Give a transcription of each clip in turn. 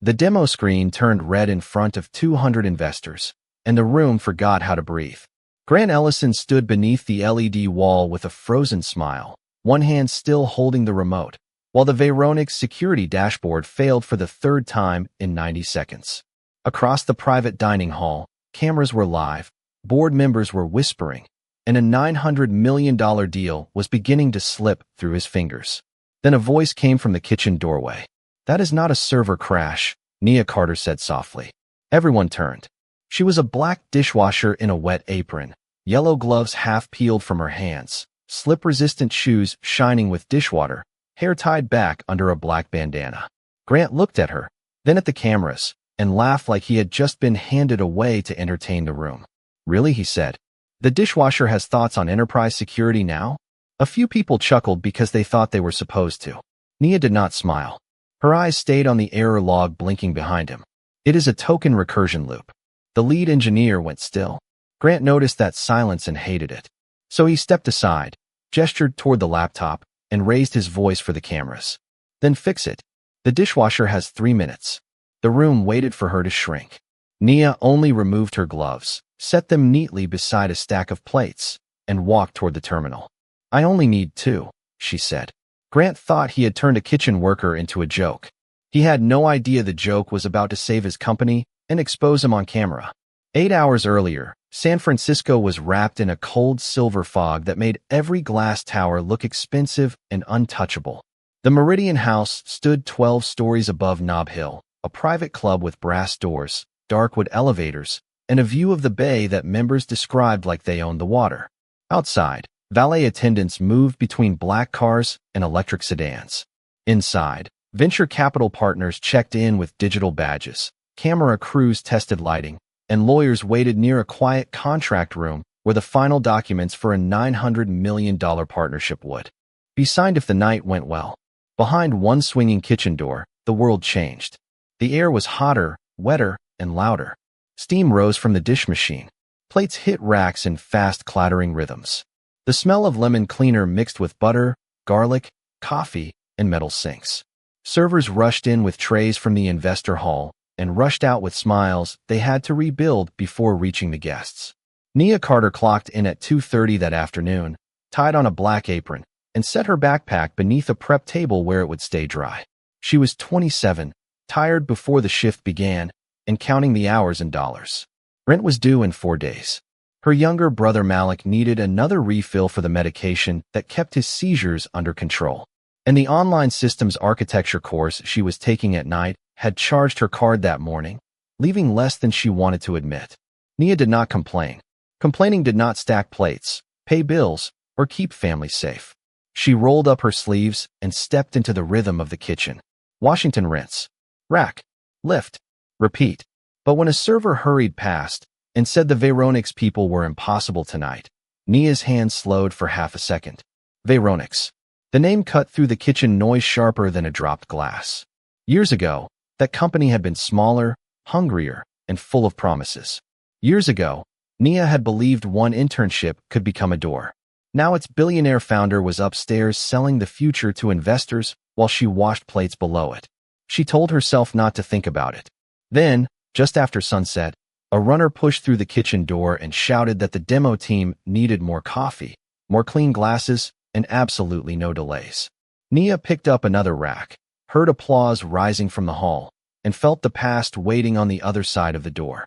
The demo screen turned red in front of 200 investors, and the room forgot how to breathe. Grant Ellison stood beneath the LED wall with a frozen smile, one hand still holding the remote, while the Veronix security dashboard failed for the third time in 90 seconds. Across the private dining hall, cameras were live, board members were whispering, and a $900 million deal was beginning to slip through his fingers. Then a voice came from the kitchen doorway. "That is not a server crash," Nia Carter said softly. Everyone turned. She was a black dishwasher in a wet apron, yellow gloves half peeled from her hands, slip-resistant shoes shining with dishwater, hair tied back under a black bandana. Grant looked at her, then at the cameras, and laughed like he had just been handed away to entertain the room. "Really?" he said. "The dishwasher has thoughts on enterprise security now?" A few people chuckled because they thought they were supposed to. Nia did not smile. Her eyes stayed on the error log blinking behind him. "It is a token recursion loop." The lead engineer went still. Grant noticed that silence and hated it. So he stepped aside, gestured toward the laptop, and raised his voice for the cameras. "Then fix it. The dishwasher has 3 minutes." The room waited for her to shrink. Nia only removed her gloves, set them neatly beside a stack of plates, and walked toward the terminal. "I only need 2, she said. Grant thought he had turned a kitchen worker into a joke. He had no idea the joke was about to save his company and expose him on camera. 8 hours earlier, San Francisco was wrapped in a cold silver fog that made every glass tower look expensive and untouchable. The Meridian House stood 12 stories above Nob Hill, a private club with brass doors, dark wood elevators, and a view of the bay that members described like they owned the water. Outside, valet attendants moved between black cars and electric sedans. Inside, venture capital partners checked in with digital badges, camera crews tested lighting, and lawyers waited near a quiet contract room where the final documents for a $900 million partnership would be signed if the night went well. Behind one swinging kitchen door, the world changed. The air was hotter, wetter, and louder. Steam rose from the dish machine. Plates hit racks in fast clattering rhythms. The smell of lemon cleaner mixed with butter, garlic, coffee, and metal sinks. Servers rushed in with trays from the investor hall and rushed out with smiles they had to rebuild before reaching the guests. Nia Carter clocked in at 2:30 that afternoon, tied on a black apron, and set her backpack beneath a prep table where it would stay dry. She was 27, tired before the shift began, and counting the hours in dollars. Rent was due in 4 days. Her younger brother Malik needed another refill for the medication that kept his seizures under control. And the online systems architecture course she was taking at night had charged her card that morning, leaving less than she wanted to admit. Nia did not complain. Complaining did not stack plates, pay bills, or keep families safe. She rolled up her sleeves and stepped into the rhythm of the kitchen. Washington rinse, rack, lift, repeat. But when a server hurried past and said the Veronix people were impossible tonight, Nia's hand slowed for half a second. Veronix. The name cut through the kitchen noise sharper than a dropped glass. Years ago, that company had been smaller, hungrier, and full of promises. Years ago, Nia had believed one internship could become a door. Now its billionaire founder was upstairs selling the future to investors while she washed plates below it. She told herself not to think about it. Then, just after sunset, a runner pushed through the kitchen door and shouted that the demo team needed more coffee, more clean glasses, and absolutely no delays. Nia picked up another rack, heard applause rising from the hall, and felt the past waiting on the other side of the door.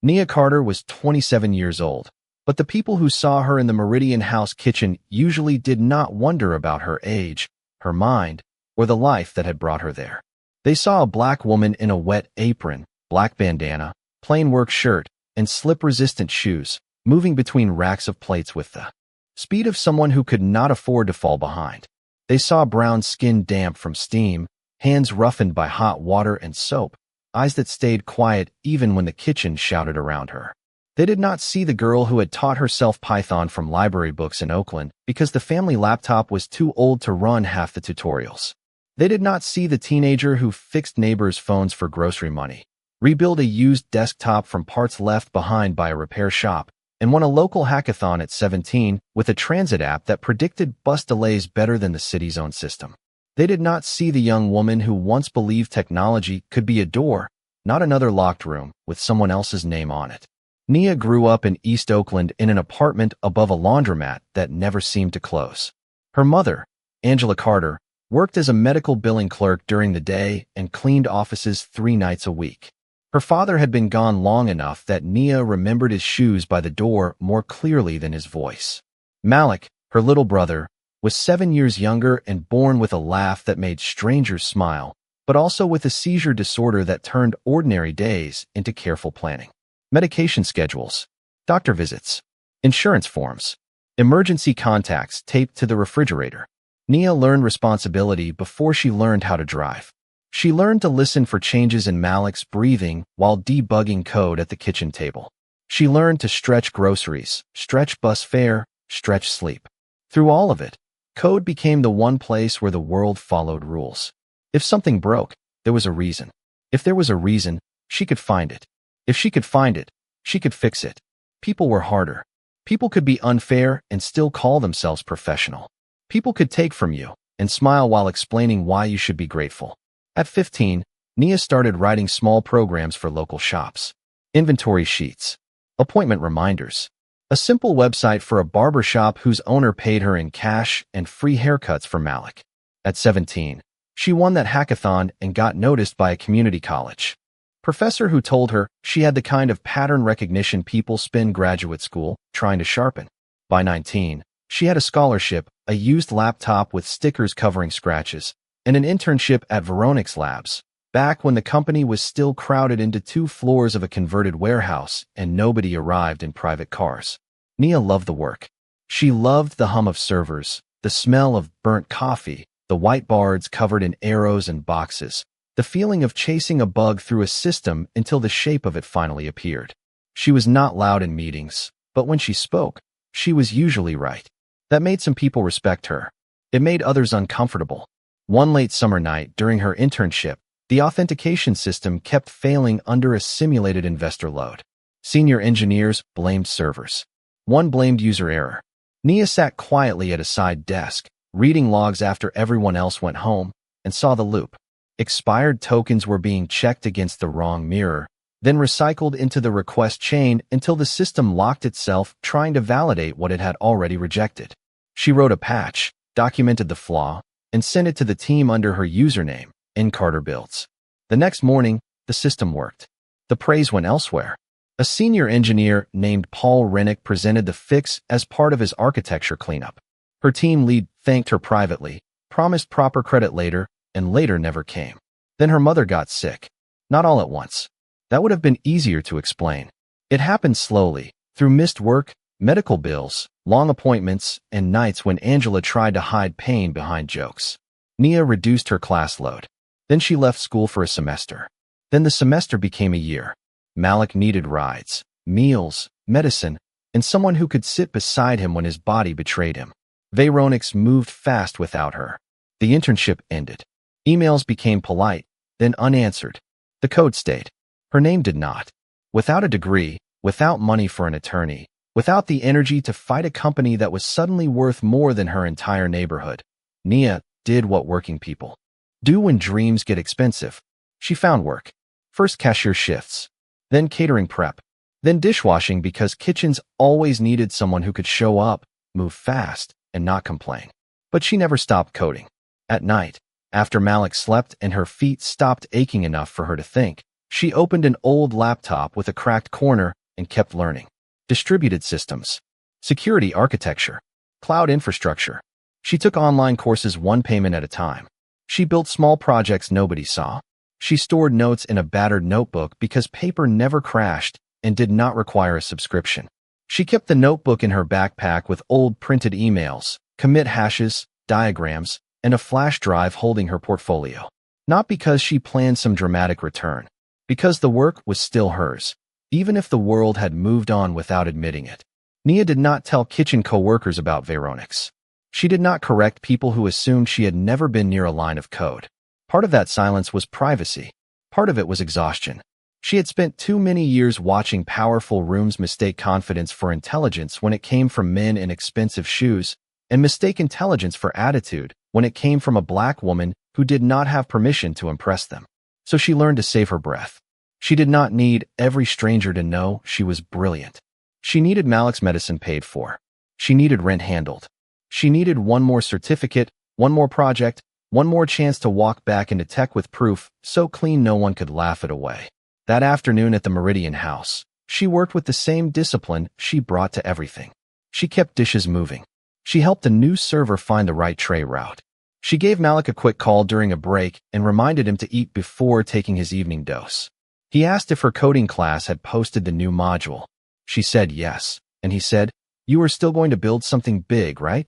Nia Carter was 27 years old, but the people who saw her in the Meridian House kitchen usually did not wonder about her age, her mind, or the life that had brought her there. They saw a black woman in a wet apron, black bandana, plain work shirt, and slip-resistant shoes, moving between racks of plates with the speed of someone who could not afford to fall behind. They saw brown skin damp from steam, hands roughened by hot water and soap, eyes that stayed quiet even when the kitchen shouted around her. They did not see the girl who had taught herself Python from library books in Oakland because the family laptop was too old to run half the tutorials. They did not see the teenager who fixed neighbors' phones for grocery money, rebuilt a used desktop from parts left behind by a repair shop, and won a local hackathon at 17 with a transit app that predicted bus delays better than the city's own system. They did not see the young woman who once believed technology could be a door, not another locked room with someone else's name on it. Nia grew up in East Oakland in an apartment above a laundromat that never seemed to close. Her mother, Angela Carter, worked as a medical billing clerk during the day and cleaned offices 3 nights a week. Her father had been gone long enough that Nia remembered his shoes by the door more clearly than his voice. Malik, her little brother, was 7 years younger and born with a laugh that made strangers smile, but also with a seizure disorder that turned ordinary days into careful planning. Medication schedules, doctor visits, insurance forms, emergency contacts taped to the refrigerator. Nia learned responsibility before she learned how to drive. She learned to listen for changes in Malik's breathing while debugging code at the kitchen table. She learned to stretch groceries, stretch bus fare, stretch sleep. Through all of it, code became the one place where the world followed rules. If something broke, there was a reason. If there was a reason, she could find it. If she could find it, she could fix it. People were harder. People could be unfair and still call themselves professional. People could take from you and smile while explaining why you should be grateful. At 15, Nia started writing small programs for local shops. Inventory sheets, appointment reminders, a simple website for a barber shop whose owner paid her in cash and free haircuts for Malik. At 17, she won that hackathon and got noticed by a community college professor who told her she had the kind of pattern recognition people spend graduate school trying to sharpen. By 19, she had a scholarship, a used laptop with stickers covering scratches, and an internship at Veronix Labs, back when the company was still crowded into 2 floors of a converted warehouse and nobody arrived in private cars. Nia loved the work. She loved the hum of servers, the smell of burnt coffee, the whiteboards covered in arrows and boxes, the feeling of chasing a bug through a system until the shape of it finally appeared. She was not loud in meetings, but when she spoke, she was usually right. That made some people respect her. It made others uncomfortable. One late summer night during her internship, the authentication system kept failing under a simulated investor load. Senior engineers blamed servers. One blamed user error. Nia sat quietly at a side desk, reading logs after everyone else went home, and saw the loop. Expired tokens were being checked against the wrong mirror, then recycled into the request chain until the system locked itself trying to validate what it had already rejected. She wrote a patch, documented the flaw, and sent it to the team under her username, @Carterbuilds. The next morning, the system worked. The praise went elsewhere. A senior engineer named Paul Rennick presented the fix as part of his architecture cleanup. Her team lead thanked her privately, promised proper credit later, and later never came. Then her mother got sick. Not all at once. That would have been easier to explain. It happened slowly, through missed work, medical bills, long appointments, and nights when Angela tried to hide pain behind jokes. Nia reduced her class load. Then she left school for a semester. Then the semester became a year. Malik needed rides, meals, medicine, and someone who could sit beside him when his body betrayed him. Veronix moved fast without her. The internship ended. Emails became polite, then unanswered. The code stayed. Her name did not. Without a degree, without money for an attorney, without the energy to fight a company that was suddenly worth more than her entire neighborhood, Nia did what working people do when dreams get expensive. She found work. First cashier shifts, then catering prep, then dishwashing because kitchens always needed someone who could show up, move fast, and not complain. But she never stopped coding. At night, after Malik slept and her feet stopped aching enough for her to think, she opened an old laptop with a cracked corner and kept learning. Distributed systems, security architecture, cloud infrastructure. She took online courses one payment at a time. She built small projects nobody saw. She stored notes in a battered notebook because paper never crashed and did not require a subscription. She kept the notebook in her backpack with old printed emails, commit hashes, diagrams, and a flash drive holding her portfolio. Not because she planned some dramatic return, because the work was still hers, even if the world had moved on without admitting it. Nia did not tell kitchen coworkers about Veronix. She did not correct people who assumed she had never been near a line of code. Part of that silence was privacy. Part of it was exhaustion. She had spent too many years watching powerful rooms mistake confidence for intelligence when it came from men in expensive shoes, and mistake intelligence for attitude when it came from a black woman who did not have permission to impress them. So she learned to save her breath. She did not need every stranger to know she was brilliant. She needed Malik's medicine paid for. She needed rent handled. She needed one more certificate, one more project, one more chance to walk back into tech with proof so clean no one could laugh it away. That afternoon at the Meridian house, she worked with the same discipline she brought to everything. She kept dishes moving. She helped a new server find the right tray route. She gave Malik a quick call during a break and reminded him to eat before taking his evening dose. He asked if her coding class had posted the new module. She said yes, and he said, "You are still going to build something big, right?"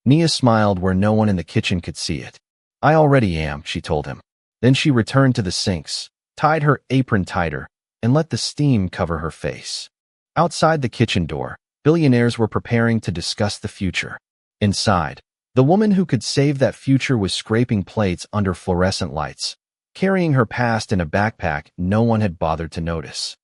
Nia smiled where no one in the kitchen could see it. "I already am," she told him. Then she returned to the sinks, tied her apron tighter, and let the steam cover her face. Outside the kitchen door, billionaires were preparing to discuss the future. Inside, the woman who could save that future was scraping plates under fluorescent lights, carrying her past in a backpack no one had bothered to notice.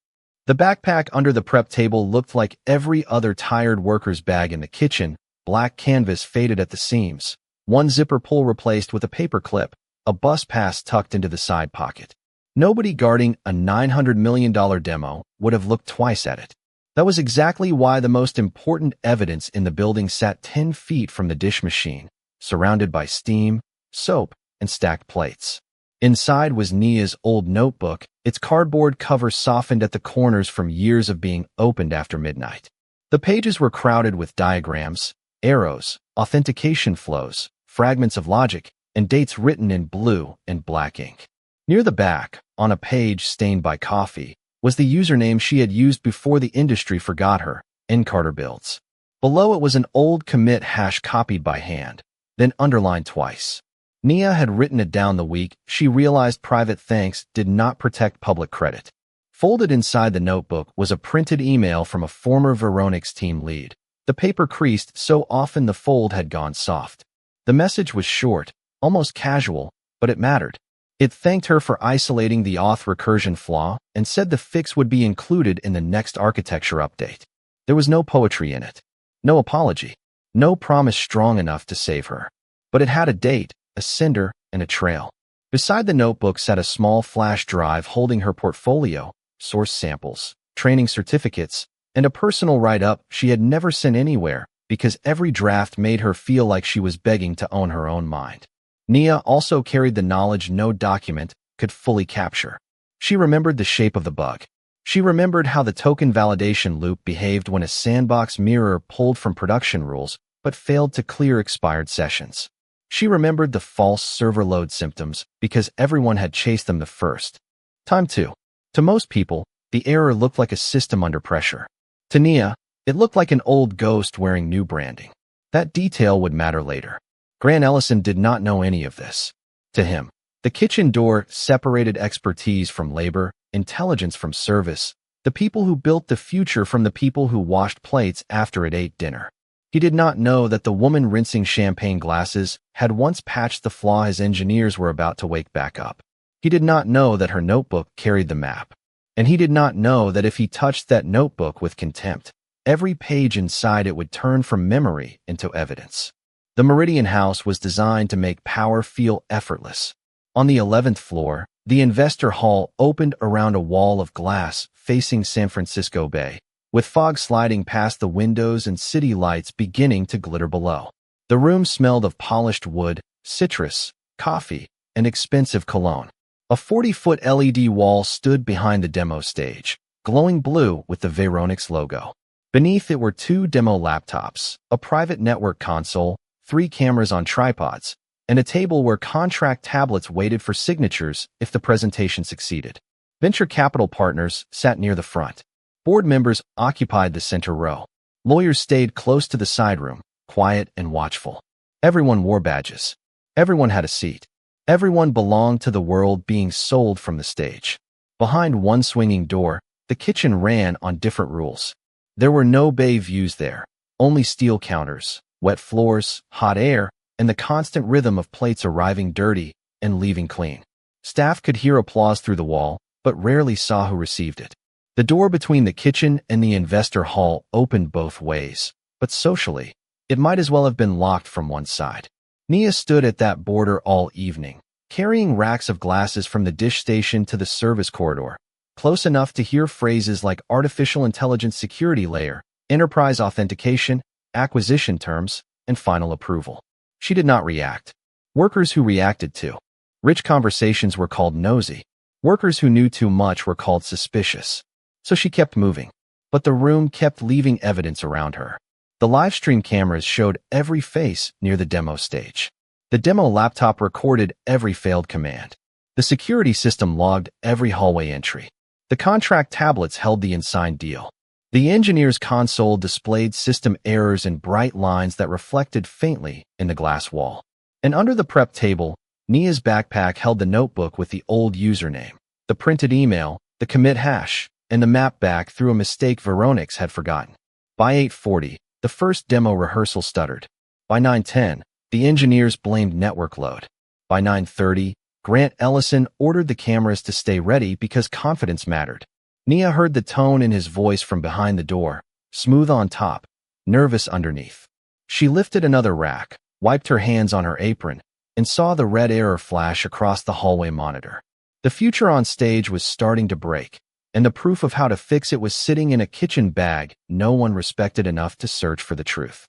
The backpack under the prep table looked like every other tired worker's bag in the kitchen, black canvas faded at the seams, one zipper pull replaced with a paper clip, a bus pass tucked into the side pocket. Nobody guarding a $900 million demo would have looked twice at it. That was exactly why the most important evidence in the building sat 10 feet from the dish machine, surrounded by steam, soap, and stacked plates. Inside was Nia's old notebook, its cardboard cover softened at the corners from years of being opened after midnight. The pages were crowded with diagrams, arrows, authentication flows, fragments of logic, and dates written in blue and black ink. Near the back, on a page stained by coffee, was the username she had used before the industry forgot her, Carter Builds. Below it was an old commit hash copied by hand, then underlined twice. Nia had written it down the week she realized private thanks did not protect public credit. Folded inside the notebook was a printed email from a former Veronix team lead. The paper creased so often the fold had gone soft. The message was short, almost casual, but it mattered. It thanked her for isolating the auth recursion flaw and said the fix would be included in the next architecture update. There was no poetry in it, no apology, no promise strong enough to save her. But it had a date, a cinder, and a trail. Beside the notebook sat a small flash drive holding her portfolio, source samples, training certificates, and a personal write-up she had never sent anywhere because every draft made her feel like she was begging to own her own mind. Nia also carried the knowledge no document could fully capture. She remembered the shape of the bug. She remembered how the token validation loop behaved when a sandbox mirror pulled from production rules but failed to clear expired sessions. She remembered the false server load symptoms because everyone had chased them the first time too. To most people, the error looked like a system under pressure. To Nia, it looked like an old ghost wearing new branding. That detail would matter later. Grant Ellison did not know any of this. To him, the kitchen door separated expertise from labor, intelligence from service, the people who built the future from the people who washed plates after it ate dinner. He did not know that the woman rinsing champagne glasses had once patched the flaw his engineers were about to wake back up. He did not know that her notebook carried the map. And he did not know that if he touched that notebook with contempt, every page inside it would turn from memory into evidence. The Meridian house was designed to make power feel effortless. On the 11th floor, the investor hall opened around a wall of glass facing San Francisco Bay, with fog sliding past the windows and city lights beginning to glitter below. The room smelled of polished wood, citrus, coffee, and expensive cologne. A 40-foot LED wall stood behind the demo stage, glowing blue with the Veronix logo. Beneath it were 2 demo laptops, a private network console, 3 cameras on tripods, and a table where contract tablets waited for signatures if the presentation succeeded. Venture capital partners sat near the front. Board members occupied the center row. Lawyers stayed close to the side room, quiet and watchful. Everyone wore badges. Everyone had a seat. Everyone belonged to the world being sold from the stage. Behind one swinging door, the kitchen ran on different rules. There were no bay views there, only steel counters, wet floors, hot air, and the constant rhythm of plates arriving dirty and leaving clean. Staff could hear applause through the wall, but rarely saw who received it. The door between the kitchen and the investor hall opened both ways, but socially, it might as well have been locked from one side. Nia stood at that border all evening, carrying racks of glasses from the dish station to the service corridor, close enough to hear phrases like artificial intelligence security layer, enterprise authentication, acquisition terms, and final approval. She did not react. Workers who reacted to rich conversations were called nosy. Workers who knew too much were called suspicious. So she kept moving. But the room kept leaving evidence around her. The live stream cameras showed every face near the demo stage. The demo laptop recorded every failed command. The security system logged every hallway entry. The contract tablets held the unsigned deal. The engineer's console displayed system errors in bright lines that reflected faintly in the glass wall. And under the prep table, Nia's backpack held the notebook with the old username, the printed email, the commit hash, and the map back through a mistake Veronix had forgotten. By 8:40, the first demo rehearsal stuttered. By 9:10, the engineers blamed network load. By 9:30, Grant Ellison ordered the cameras to stay ready because confidence mattered. Nia heard the tone in his voice from behind the door, smooth on top, nervous underneath. She lifted another rack, wiped her hands on her apron, and saw the red error flash across the hallway monitor. The future on stage was starting to break, and the proof of how to fix it was sitting in a kitchen bag no one respected enough to search for the truth.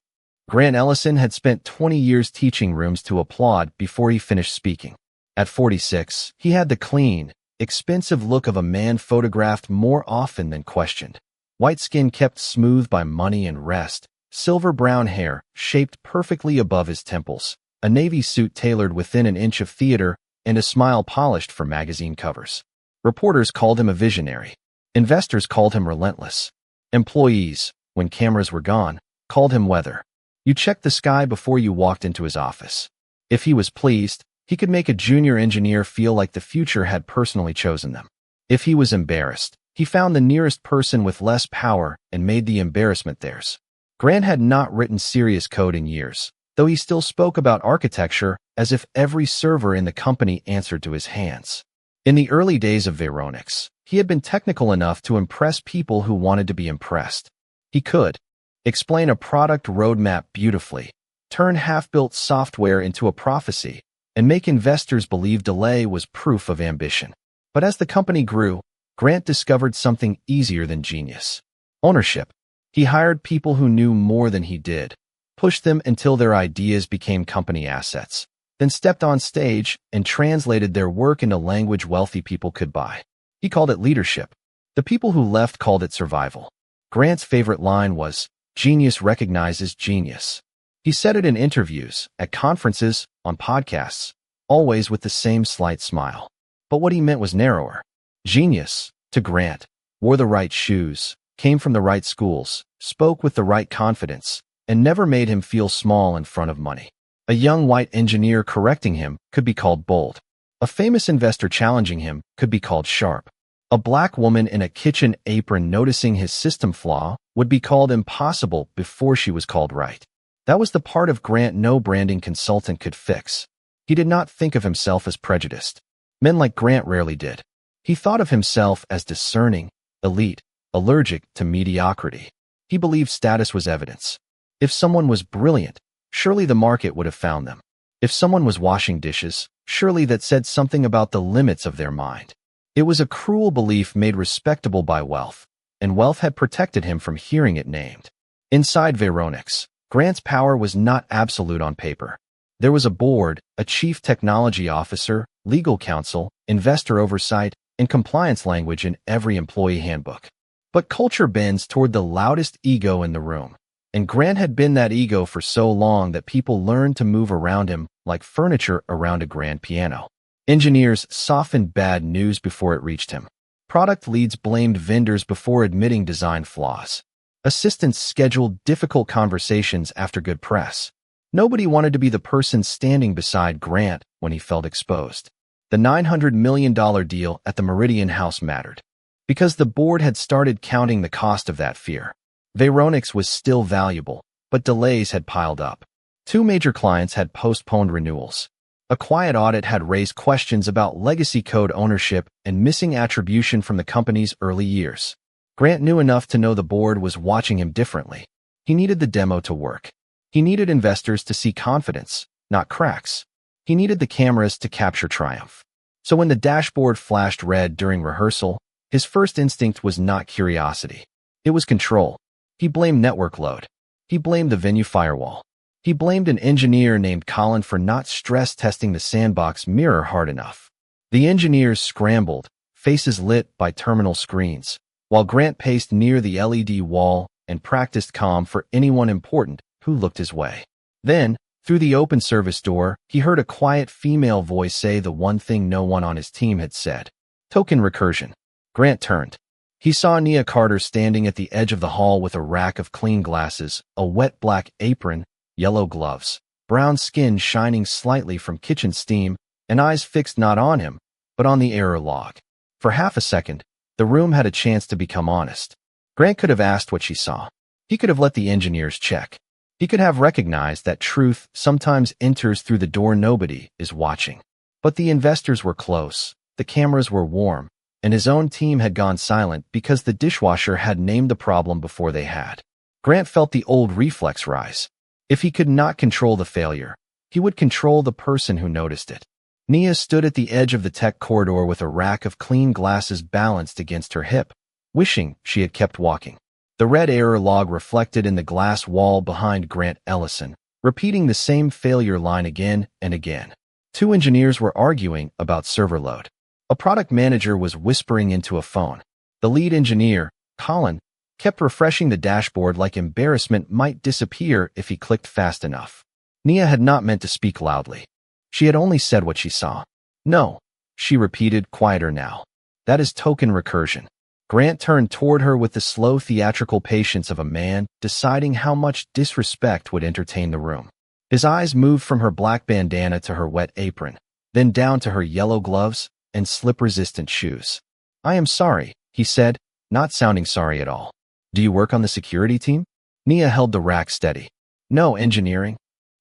Grant Ellison had spent 20 years teaching rooms to applaud before he finished speaking. At 46, he had the clean, expensive look of a man photographed more often than questioned. White skin kept smooth by money and rest, silver brown hair shaped perfectly above his temples, a navy suit tailored within an inch of theater, and a smile polished for magazine covers. Reporters called him a visionary. Investors called him relentless. Employees, when cameras were gone, called him weather. You checked the sky before you walked into his office. If he was pleased, he could make a junior engineer feel like the future had personally chosen them. If he was embarrassed, he found the nearest person with less power and made the embarrassment theirs. Grant had not written serious code in years, though he still spoke about architecture as if every server in the company answered to his hands. In the early days of Veronix, he had been technical enough to impress people who wanted to be impressed. He could explain a product roadmap beautifully, turn half-built software into a prophecy, and make investors believe delay was proof of ambition. But as the company grew, Grant discovered something easier than genius: ownership. He hired people who knew more than he did, pushed them until their ideas became company assets, then stepped on stage and translated their work into language wealthy people could buy. He called it leadership. The people who left called it survival. Grant's favorite line was, "Genius recognizes genius." He said it in interviews, at conferences, on podcasts, always with the same slight smile. But what he meant was narrower. Genius, to Grant, wore the right shoes, came from the right schools, spoke with the right confidence, and never made him feel small in front of money. A young white engineer correcting him could be called bold. A famous investor challenging him could be called sharp. A black woman in a kitchen apron noticing his system flaw would be called impossible before she was called right. That was the part of Grant no branding consultant could fix. He did not think of himself as prejudiced. Men like Grant rarely did. He thought of himself as discerning, elite, allergic to mediocrity. He believed status was evidence. If someone was brilliant, surely the market would have found them. If someone was washing dishes, surely that said something about the limits of their mind. It was a cruel belief made respectable by wealth, and wealth had protected him from hearing it named. Inside Veronix, Grant's power was not absolute on paper. There was a board, a chief technology officer, legal counsel, investor oversight, and compliance language in every employee handbook. But culture bends toward the loudest ego in the room, and Grant had been that ego for so long that people learned to move around him like furniture around a grand piano. Engineers softened bad news before it reached him. Product leads blamed vendors before admitting design flaws. Assistants scheduled difficult conversations after good press. Nobody wanted to be the person standing beside Grant when he felt exposed. The $900 million deal at the Meridian House mattered, because the board had started counting the cost of that fear. Veronix was still valuable, but delays had piled up. 2 major clients had postponed renewals. A quiet audit had raised questions about legacy code ownership and missing attribution from the company's early years. Grant knew enough to know the board was watching him differently. He needed the demo to work. He needed investors to see confidence, not cracks. He needed the cameras to capture triumph. So when the dashboard flashed red during rehearsal, his first instinct was not curiosity. It was control. He blamed network load. He blamed the venue firewall. He blamed an engineer named Colin for not stress testing the sandbox mirror hard enough. The engineers scrambled, faces lit by terminal screens, while Grant paced near the LED wall and practiced calm for anyone important who looked his way. Then, through the open service door, he heard a quiet female voice say the one thing no one on his team had said. Token recursion. Grant turned. He saw Nia Carter standing at the edge of the hall with a rack of clean glasses, a wet black apron, yellow gloves, brown skin shining slightly from kitchen steam, and eyes fixed not on him, but on the error log. For half a second, the room had a chance to become honest. Grant could have asked what she saw. He could have let the engineers check. He could have recognized that truth sometimes enters through the door nobody is watching. But the investors were close, the cameras were warm, and his own team had gone silent because the dishwasher had named the problem before they had. Grant felt the old reflex rise. If he could not control the failure, he would control the person who noticed it. Nia stood at the edge of the tech corridor with a rack of clean glasses balanced against her hip, wishing she had kept walking. The red error log reflected in the glass wall behind Grant Ellison, repeating the same failure line again and again. Two engineers were arguing about server load. A product manager was whispering into a phone. The lead engineer, Colin, kept refreshing the dashboard like embarrassment might disappear if he clicked fast enough. Nia had not meant to speak loudly. She had only said what she saw. No, she repeated, quieter now. That is token recursion. Grant turned toward her with the slow theatrical patience of a man deciding how much disrespect would entertain the room. His eyes moved from her black bandana to her wet apron, then down to her yellow gloves and slip-resistant shoes. I am sorry, he said, not sounding sorry at all. Do you work on the security team? Nia held the rack steady. No engineering?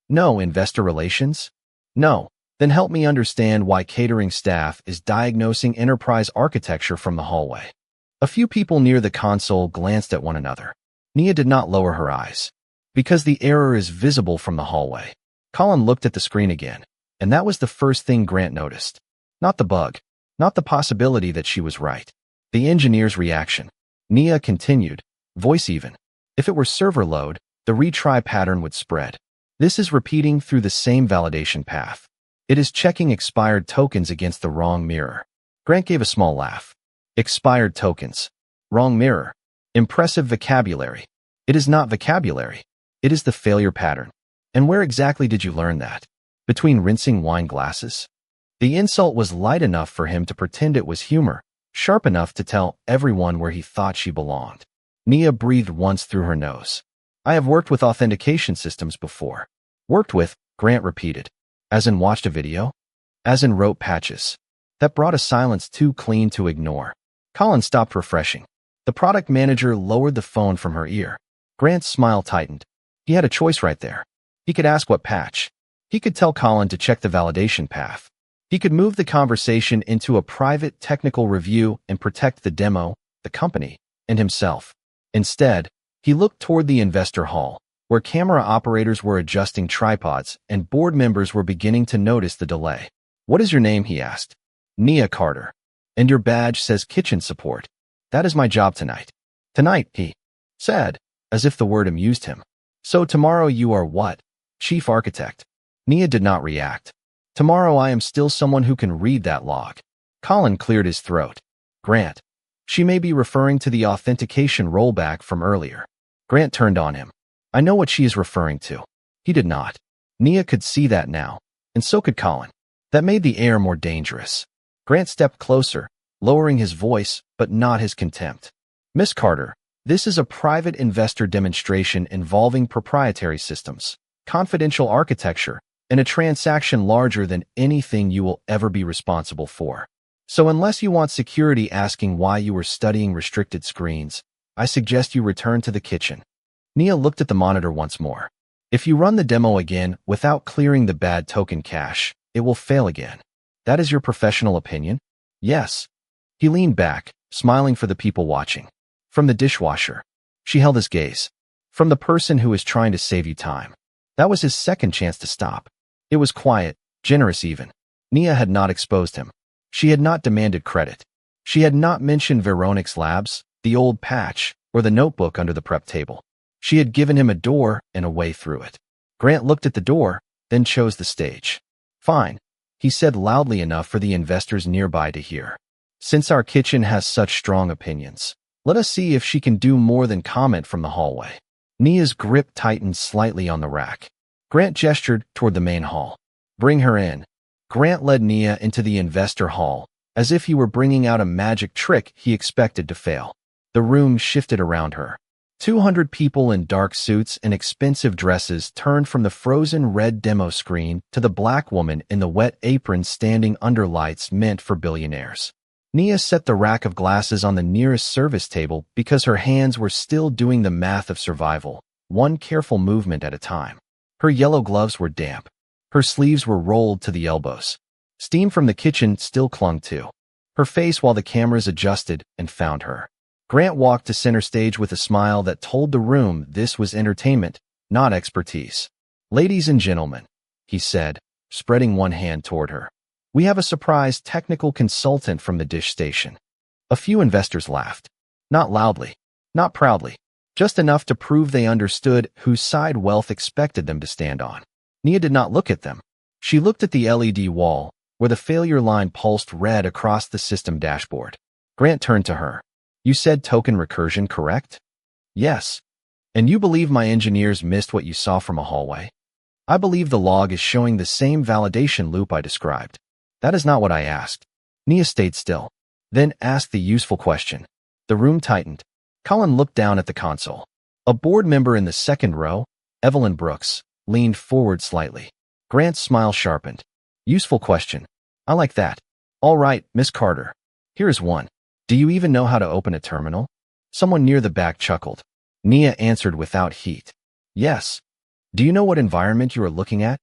No investor relations? No. Then help me understand why catering staff is diagnosing enterprise architecture from the hallway. A few people near the console glanced at one another. Nia did not lower her eyes. Because the error is visible from the hallway. Colin looked at the screen again, and that was the first thing Grant noticed. Not the bug. Not the possibility that she was right. The engineer's reaction. Nia continued, voice even. If it were server load, the retry pattern would spread. This is repeating through the same validation path. It is checking expired tokens against the wrong mirror. Grant gave a small laugh. Expired tokens. Wrong mirror. Impressive vocabulary. It is not vocabulary. It is the failure pattern. And where exactly did you learn that? Between rinsing wine glasses? The insult was light enough for him to pretend it was humor, sharp enough to tell everyone where he thought she belonged. Nia breathed once through her nose. I have worked with authentication systems before. Worked with, Grant repeated. As in watched a video? As in wrote patches. That brought a silence too clean to ignore. Colin stopped refreshing. The product manager lowered the phone from her ear. Grant's smile tightened. He had a choice right there. He could ask what patch. He could tell Colin to check the validation path. He could move the conversation into a private technical review and protect the demo, the company, and himself. Instead, he looked toward the investor hall, where camera operators were adjusting tripods and board members were beginning to notice the delay. What is your name? He asked. Nia Carter. And your badge says kitchen support. That is my job tonight. Tonight, he said, as if the word amused him. So tomorrow you are what? Chief architect. Nia did not react. Tomorrow I am still someone who can read that log. Colin cleared his throat. Grant. She may be referring to the authentication rollback from earlier. Grant turned on him. I know what she is referring to. He did not. Nia could see that now, and so could Colin. That made the air more dangerous. Grant stepped closer, lowering his voice, but not his contempt. Miss Carter, this is a private investor demonstration involving proprietary systems, confidential architecture, and a transaction larger than anything you will ever be responsible for. So unless you want security asking why you were studying restricted screens, I suggest you return to the kitchen. Nia looked at the monitor once more. If you run the demo again without clearing the bad token cache, it will fail again. That is your professional opinion? Yes. He leaned back, smiling for the people watching. From the dishwasher. She held his gaze. From the person who is trying to save you time. That was his second chance to stop. It was quiet, generous even. Nia had not exposed him. She had not demanded credit. She had not mentioned Veronique's labs, the old patch, or the notebook under the prep table. She had given him a door and a way through it. Grant looked at the door, then chose the stage. Fine, he said loudly enough for the investors nearby to hear. Since our kitchen has such strong opinions, let us see if she can do more than comment from the hallway. Nia's grip tightened slightly on the rack. Grant gestured toward the main hall. Bring her in. Grant led Nia into the investor hall, as if he were bringing out a magic trick he expected to fail. The room shifted around her. 200 people in dark suits and expensive dresses turned from the frozen red demo screen to the black woman in the wet apron standing under lights meant for billionaires. Nia set the rack of glasses on the nearest service table because her hands were still doing the math of survival, one careful movement at a time. Her yellow gloves were damp. Her sleeves were rolled to the elbows. Steam from the kitchen still clung to her face while the cameras adjusted and found her. Grant walked to center stage with a smile that told the room this was entertainment, not expertise. Ladies and gentlemen, he said, spreading one hand toward her. We have a surprise technical consultant from the dish station. A few investors laughed. Not loudly, not proudly, just enough to prove they understood whose side wealth expected them to stand on. Nia did not look at them. She looked at the LED wall, where the failure line pulsed red across the system dashboard. Grant turned to her. You said token recursion, correct? Yes. And you believe my engineers missed what you saw from a hallway? I believe the log is showing the same validation loop I described. That is not what I asked. Nia stayed still, then asked the useful question. The room tightened. Colin looked down at the console. A board member in the second row, Evelyn Brooks, leaned forward slightly. Grant's smile sharpened. Useful question. I like that. All right, Miss Carter. Here is one. Do you even know how to open a terminal? Someone near the back chuckled. Nia answered without heat. Yes. Do you know what environment you are looking at?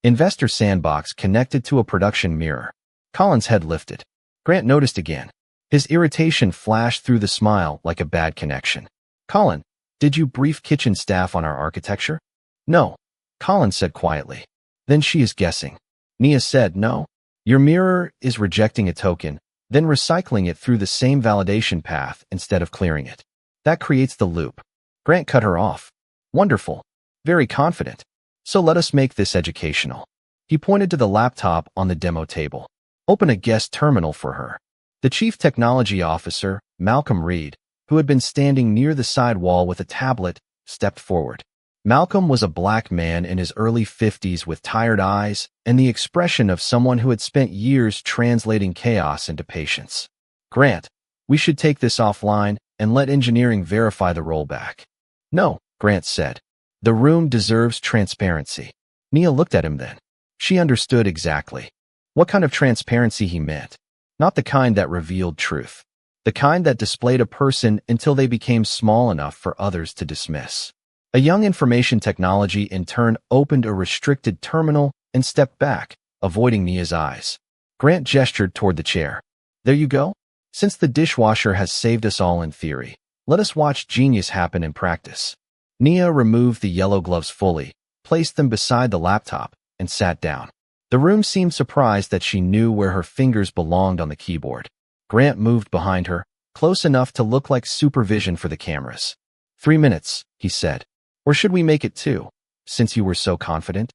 Investor sandbox connected to a production mirror. Colin's head lifted. Grant noticed again. His irritation flashed through the smile like a bad connection. Colin, did you brief kitchen staff on our architecture? No. Colin said quietly. Then she is guessing. Nia said no. Your mirror is rejecting a token, then recycling it through the same validation path instead of clearing it. That creates the loop. Grant cut her off. Wonderful. Very confident. So let us make this educational. He pointed to the laptop on the demo table. Open a guest terminal for her. The chief technology officer, Malcolm Reed, who had been standing near the side wall with a tablet, stepped forward. Malcolm was a black man in his early 50s with tired eyes and the expression of someone who had spent years translating chaos into patience. Grant, we should take this offline and let engineering verify the rollback. No, Grant said. The room deserves transparency. Nia looked at him then. She understood exactly what kind of transparency he meant. Not the kind that revealed truth. The kind that displayed a person until they became small enough for others to dismiss. A young information technology intern opened a restricted terminal and stepped back, avoiding Nia's eyes. Grant gestured toward the chair. There you go. Since the dishwasher has saved us all in theory, let us watch genius happen in practice. Nia removed the yellow gloves fully, placed them beside the laptop, and sat down. The room seemed surprised that she knew where her fingers belonged on the keyboard. Grant moved behind her, close enough to look like supervision for the cameras. 3 minutes, he said. Or should we make it 2, since you were so confident?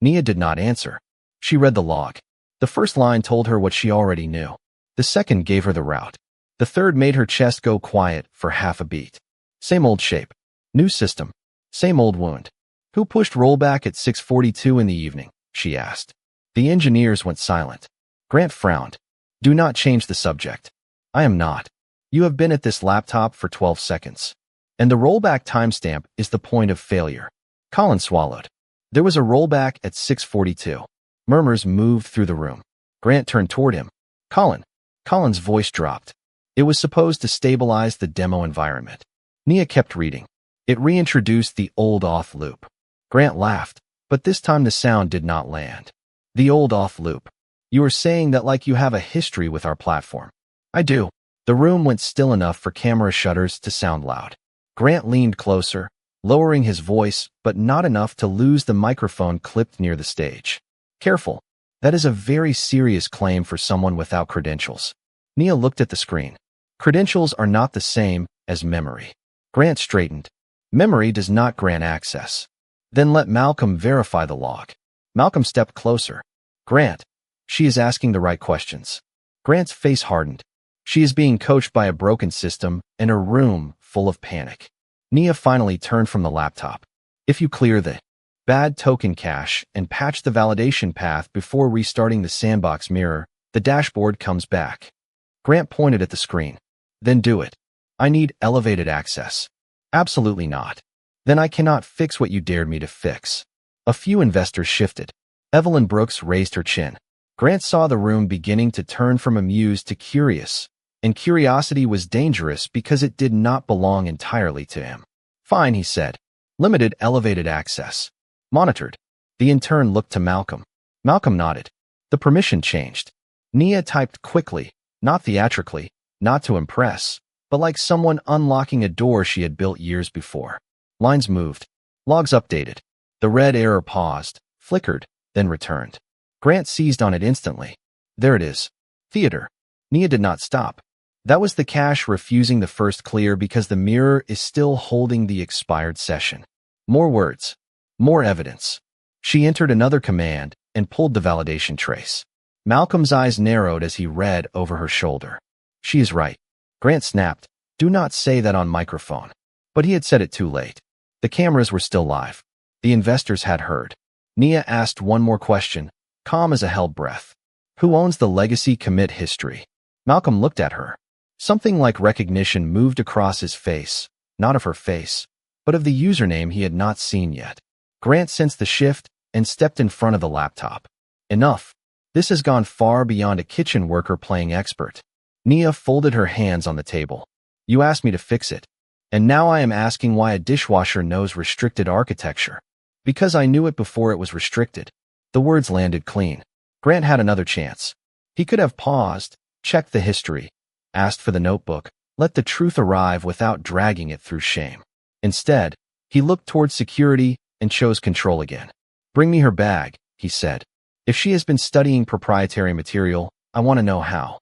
Nia did not answer. She read the log. The first line told her what she already knew. The second gave her the route. The third made her chest go quiet for half a beat. Same old shape. New system. Same old wound. Who pushed rollback at 6:42 in the evening? She asked. The engineers went silent. Grant frowned. Do not change the subject. I am not. You have been at this laptop for 12 seconds. And the rollback timestamp is the point of failure. Colin swallowed. There was a rollback at 6:42. Murmurs moved through the room. Grant turned toward him. Colin. Colin's voice dropped. It was supposed to stabilize the demo environment. Nia kept reading. It reintroduced the old auth loop. Grant laughed, but this time the sound did not land. The old auth loop. You are saying that like you have a history with our platform. I do. The room went still enough for camera shutters to sound loud. Grant leaned closer, lowering his voice, but not enough to lose the microphone clipped near the stage. Careful. That is a very serious claim for someone without credentials. Nia looked at the screen. Credentials are not the same as memory. Grant straightened. Memory does not grant access. Then let Malcolm verify the log. Malcolm stepped closer. Grant, she is asking the right questions. Grant's face hardened. She is being coached by a broken system in a room full of panic. Nia finally turned from the laptop. If you clear the bad token cache and patch the validation path before restarting the sandbox mirror, the dashboard comes back. Grant pointed at the screen. Then do it. I need elevated access. Absolutely not. Then I cannot fix what you dared me to fix. A few investors shifted. Evelyn Brooks raised her chin. Grant saw the room beginning to turn from amused to curious, and curiosity was dangerous because it did not belong entirely to him. Fine, he said. Limited elevated access. Monitored. The intern looked to Malcolm. Malcolm nodded. The permission changed. Nia typed quickly, not theatrically, not to impress, but like someone unlocking a door she had built years before. Lines moved. Logs updated. The red error paused, flickered, then returned. Grant seized on it instantly. There it is. Theater. Nia did not stop. That was the cache refusing the first clear because the mirror is still holding the expired session. More words. More evidence. She entered another command and pulled the validation trace. Malcolm's eyes narrowed as he read over her shoulder. She is right. Grant snapped. Do not say that on microphone. But he had said it too late. The cameras were still live. The investors had heard. Nia asked one more question, calm as a held breath. Who owns the legacy commit history? Malcolm looked at her. Something like recognition moved across his face, not of her face, but of the username he had not seen yet. Grant sensed the shift and stepped in front of the laptop. Enough. This has gone far beyond a kitchen worker playing expert. Nia folded her hands on the table. You asked me to fix it. And now I am asking why a dishwasher knows restricted architecture. Because I knew it before it was restricted. The words landed clean. Grant had another chance. He could have paused, checked the history, asked for the notebook, let the truth arrive without dragging it through shame. Instead, he looked towards security and chose control again. Bring me her bag, he said. If she has been studying proprietary material, I want to know how.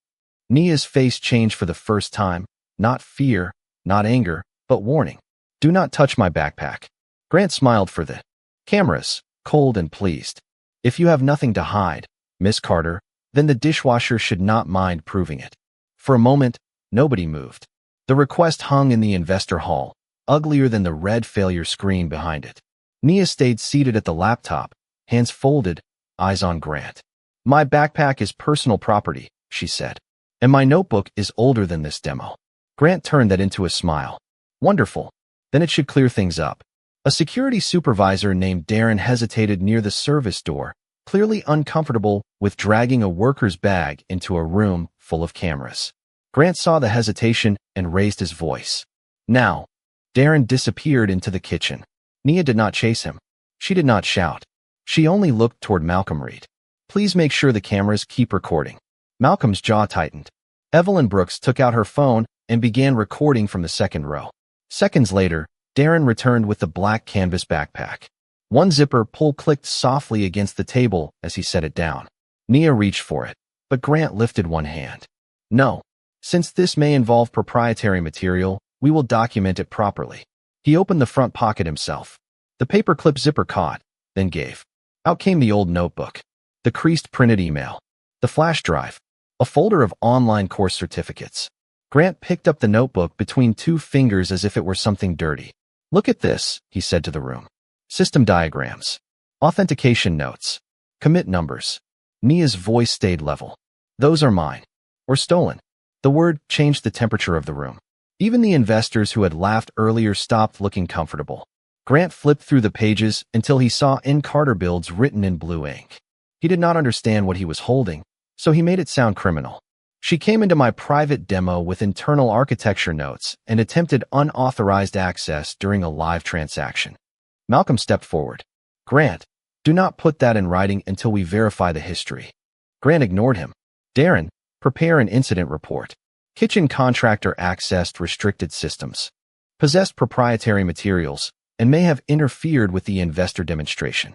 Nia's face changed for the first time, not fear, not anger, but warning. Do not touch my backpack. Grant smiled for the cameras, cold and pleased. If you have nothing to hide, Miss Carter, then the dishwasher should not mind proving it. For a moment, nobody moved. The request hung in the investor hall, uglier than the red failure screen behind it. Nia stayed seated at the laptop, hands folded, eyes on Grant. My backpack is personal property, she said. And my notebook is older than this demo. Grant turned that into a smile. Wonderful. Then it should clear things up. A security supervisor named Darren hesitated near the service door, clearly uncomfortable with dragging a worker's bag into a room full of cameras. Grant saw the hesitation and raised his voice. Now. Darren disappeared into the kitchen. Nia did not chase him. She did not shout. She only looked toward Malcolm Reed. Please make sure the cameras keep recording. Malcolm's jaw tightened. Evelyn Brooks took out her phone and began recording from the second row. Seconds later, Darren returned with the black canvas backpack. One zipper pull clicked softly against the table as he set it down. Nia reached for it, but Grant lifted one hand. No. Since this may involve proprietary material, we will document it properly. He opened the front pocket himself. The paperclip zipper caught, then gave. Out came the old notebook, the creased printed email, the flash drive, a folder of online course certificates. Grant picked up the notebook between two fingers as if it were something dirty. Look at this, he said to the room. System diagrams, authentication notes, commit numbers. Nia's voice stayed level. Those are mine. Or stolen. The word changed the temperature of the room. Even the investors who had laughed earlier stopped looking comfortable. Grant flipped through the pages until he saw N. Carter builds written in blue ink. He did not understand what he was holding, so he made it sound criminal. She came into my private demo with internal architecture notes and attempted unauthorized access during a live transaction. Malcolm stepped forward. Grant, do not put that in writing until we verify the history. Grant ignored him. Darren, prepare an incident report. Kitchen contractor accessed restricted systems, possessed proprietary materials, and may have interfered with the investor demonstration.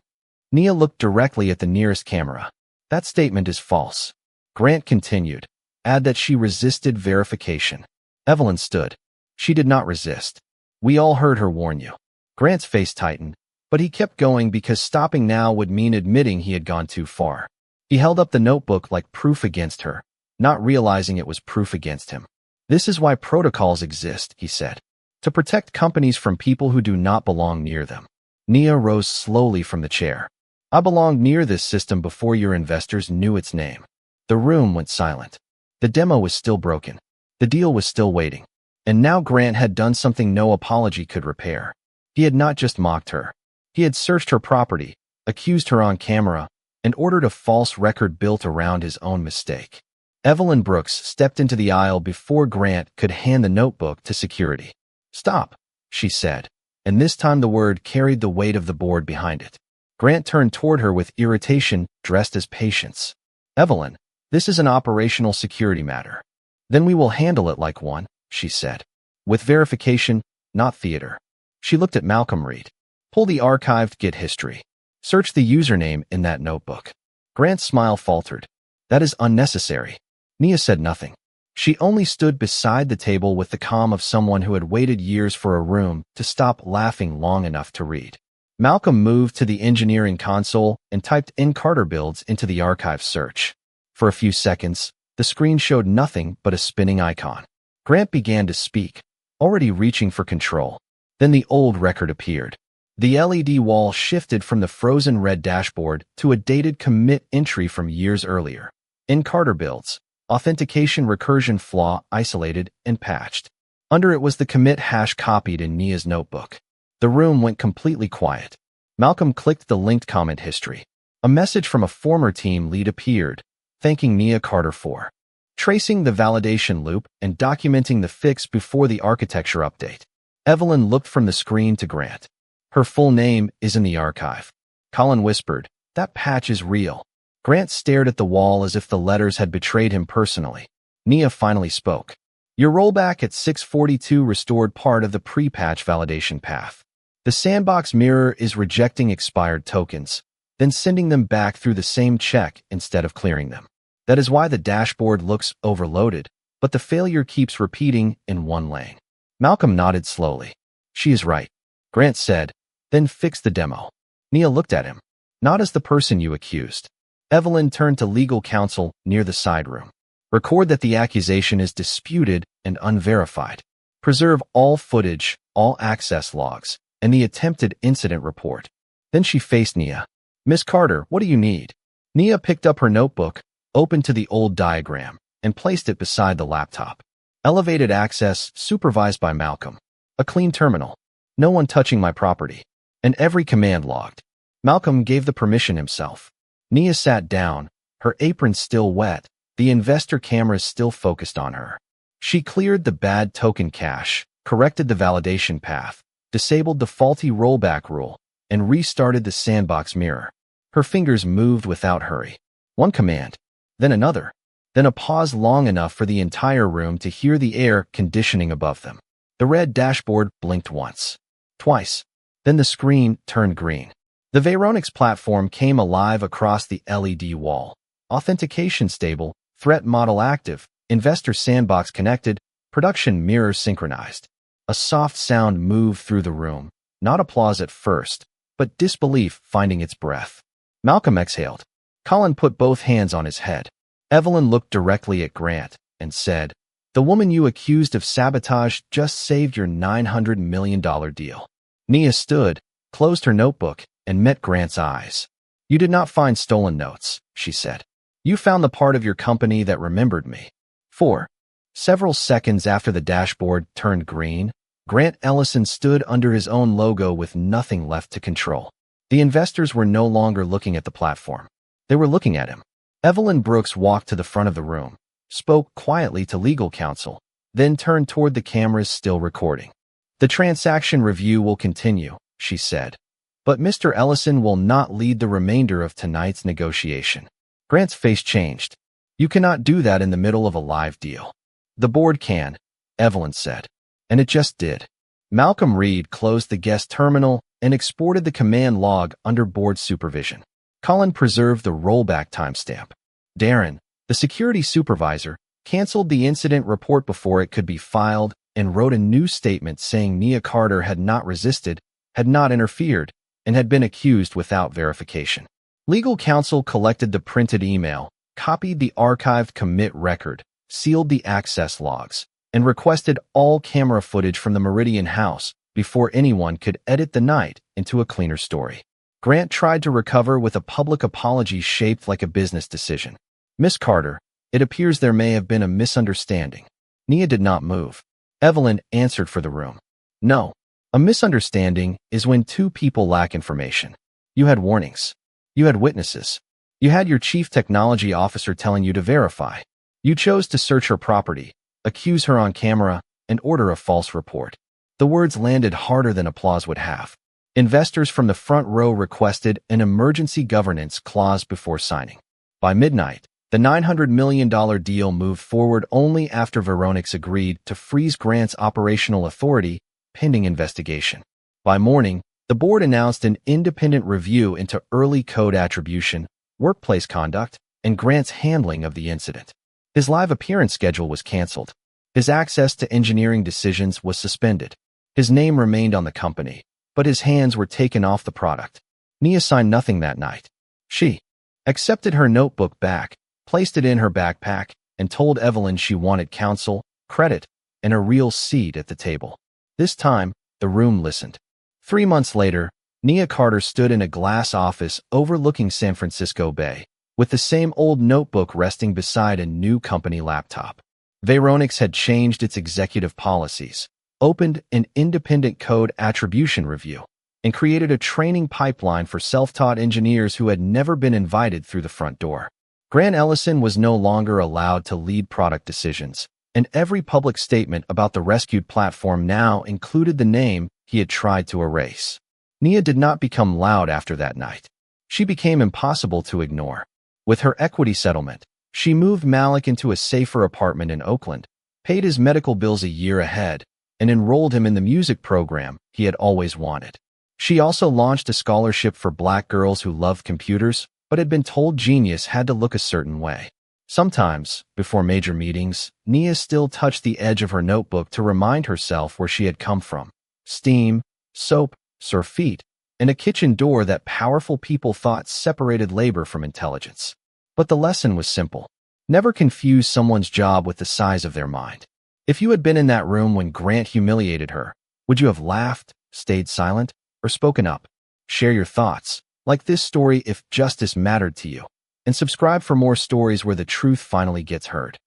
Nia looked directly at the nearest camera. That statement is false. Grant continued. Add that she resisted verification. Evelyn stood. She did not resist. We all heard her warn you. Grant's face tightened, but he kept going because stopping now would mean admitting he had gone too far. He held up the notebook like proof against her, not realizing it was proof against him. This is why protocols exist, he said. To protect companies from people who do not belong near them. Nia rose slowly from the chair. I belonged near this system before your investors knew its name. The room went silent. The demo was still broken. The deal was still waiting. And now Grant had done something no apology could repair. He had not just mocked her. He had searched her property, accused her on camera, and ordered a false record built around his own mistake. Evelyn Brooks stepped into the aisle before Grant could hand the notebook to security. Stop, she said, and this time the word carried the weight of the board behind it. Grant turned toward her with irritation dressed as patience. Evelyn, this is an operational security matter. Then we will handle it like one, she said. With verification, not theater. She looked at Malcolm Reed. Pull the archived Git history. Search the username in that notebook. Grant's smile faltered. That is unnecessary. Nia said nothing. She only stood beside the table with the calm of someone who had waited years for a room to stop laughing long enough to read. Malcolm moved to the engineering console and typed in Carter builds into the archive search. For a few seconds, the screen showed nothing but a spinning icon. Grant began to speak, already reaching for control. Then the old record appeared. The LED wall shifted from the frozen red dashboard to a dated commit entry from years earlier. In Carter builds, authentication recursion flaw isolated and patched. Under it was the commit hash copied in Nia's notebook. The room went completely quiet. Malcolm clicked the linked comment history. A message from a former team lead appeared, thanking Nia Carter for tracing the validation loop and documenting the fix before the architecture update. Evelyn looked from the screen to Grant. Her full name is in the archive. Colin whispered, that patch is real. Grant stared at the wall as if the letters had betrayed him personally. Nia finally spoke. Your rollback at 642 restored part of the pre-patch validation path. The sandbox mirror is rejecting expired tokens, then sending them back through the same check instead of clearing them. That is why the dashboard looks overloaded, but the failure keeps repeating in one lane. Malcolm nodded slowly. She is right, Grant said, then fix the demo. Nia looked at him. Not as the person you accused. Evelyn turned to legal counsel near the side room. Record that the accusation is disputed and unverified. Preserve all footage, all access logs, and the attempted incident report. Then she faced Nia. Miss Carter, what do you need? Nia picked up her notebook, opened to the old diagram, and placed it beside the laptop. Elevated access, supervised by Malcolm. A clean terminal. No one touching my property. And every command logged. Malcolm gave the permission himself. Nia sat down, her apron still wet, the investor cameras still focused on her. She cleared the bad token cache, corrected the validation path, disabled the faulty rollback rule, and restarted the sandbox mirror. Her fingers moved without hurry. One command, then another, then a pause long enough for the entire room to hear the air conditioning above them. The red dashboard blinked once, twice, then the screen turned green. The Veronix platform came alive across the LED wall. Authentication stable, threat model active, investor sandbox connected, production mirror synchronized. A soft sound moved through the room, not applause at first, but disbelief finding its breath. Malcolm exhaled. Colin put both hands on his head. Evelyn looked directly at Grant and said, the woman you accused of sabotage just saved your $900 million deal. Nia stood, closed her notebook, and met Grant's eyes. You did not find stolen notes, she said. You found the part of your company that remembered me. 4. Several seconds after the dashboard turned green, Grant Ellison stood under his own logo with nothing left to control. The investors were no longer looking at the platform. They were looking at him. Evelyn Brooks walked to the front of the room, spoke quietly to legal counsel, then turned toward the cameras still recording. The transaction review will continue, she said. But Mr. Ellison will not lead the remainder of tonight's negotiation. Grant's face changed. You cannot do that in the middle of a live deal. The board can, Evelyn said. And it just did. Malcolm Reed closed the guest terminal and exported the command log under board supervision. Colin preserved the rollback timestamp. Darren, the security supervisor, canceled the incident report before it could be filed and wrote a new statement saying Nia Carter had not resisted, had not interfered, and had been accused without verification. Legal counsel collected the printed email, copied the archived commit record, sealed the access logs, and requested all camera footage from the Meridian house before anyone could edit the night into a cleaner story. Grant tried to recover with a public apology shaped like a business decision. Miss Carter, it appears there may have been a misunderstanding. Nia did not move. Evelyn answered for the room. No. A misunderstanding is when two people lack information. You had warnings. You had witnesses. You had your chief technology officer telling you to verify. You chose to search her property, accuse her on camera, and order a false report. The words landed harder than applause would have. Investors from the front row requested an emergency governance clause before signing. By midnight, the $900 million deal moved forward only after Veronix agreed to freeze Grant's operational authority pending investigation. By morning, the board announced an independent review into early code attribution, workplace conduct, and Grant's handling of the incident. His live appearance schedule was canceled. His access to engineering decisions was suspended. His name remained on the company, but his hands were taken off the product. Nia signed nothing that night. She accepted her notebook back, placed it in her backpack, and told Evelyn she wanted counsel, credit, and a real seat at the table. This time, the room listened. 3 months later, Nia Carter stood in a glass office overlooking San Francisco Bay, with the same old notebook resting beside a new company laptop. Veronix had changed its executive policies, opened an independent code attribution review, and created a training pipeline for self-taught engineers who had never been invited through the front door. Grant Ellison was no longer allowed to lead product decisions, and every public statement about the rescued platform now included the name he had tried to erase. Nia did not become loud after that night. She became impossible to ignore. With her equity settlement, she moved Malik into a safer apartment in Oakland, paid his medical bills a year ahead, and enrolled him in the music program he had always wanted. She also launched a scholarship for Black girls who loved computers, but had been told genius had to look a certain way. Sometimes, before major meetings, Nia still touched the edge of her notebook to remind herself where she had come from. Steam, soap, surfeit, and a kitchen door that powerful people thought separated labor from intelligence. But the lesson was simple. Never confuse someone's job with the size of their mind. If you had been in that room when Grant humiliated her, would you have laughed, stayed silent, or spoken up? Share your thoughts, like this story if justice mattered to you, and subscribe for more stories where the truth finally gets heard.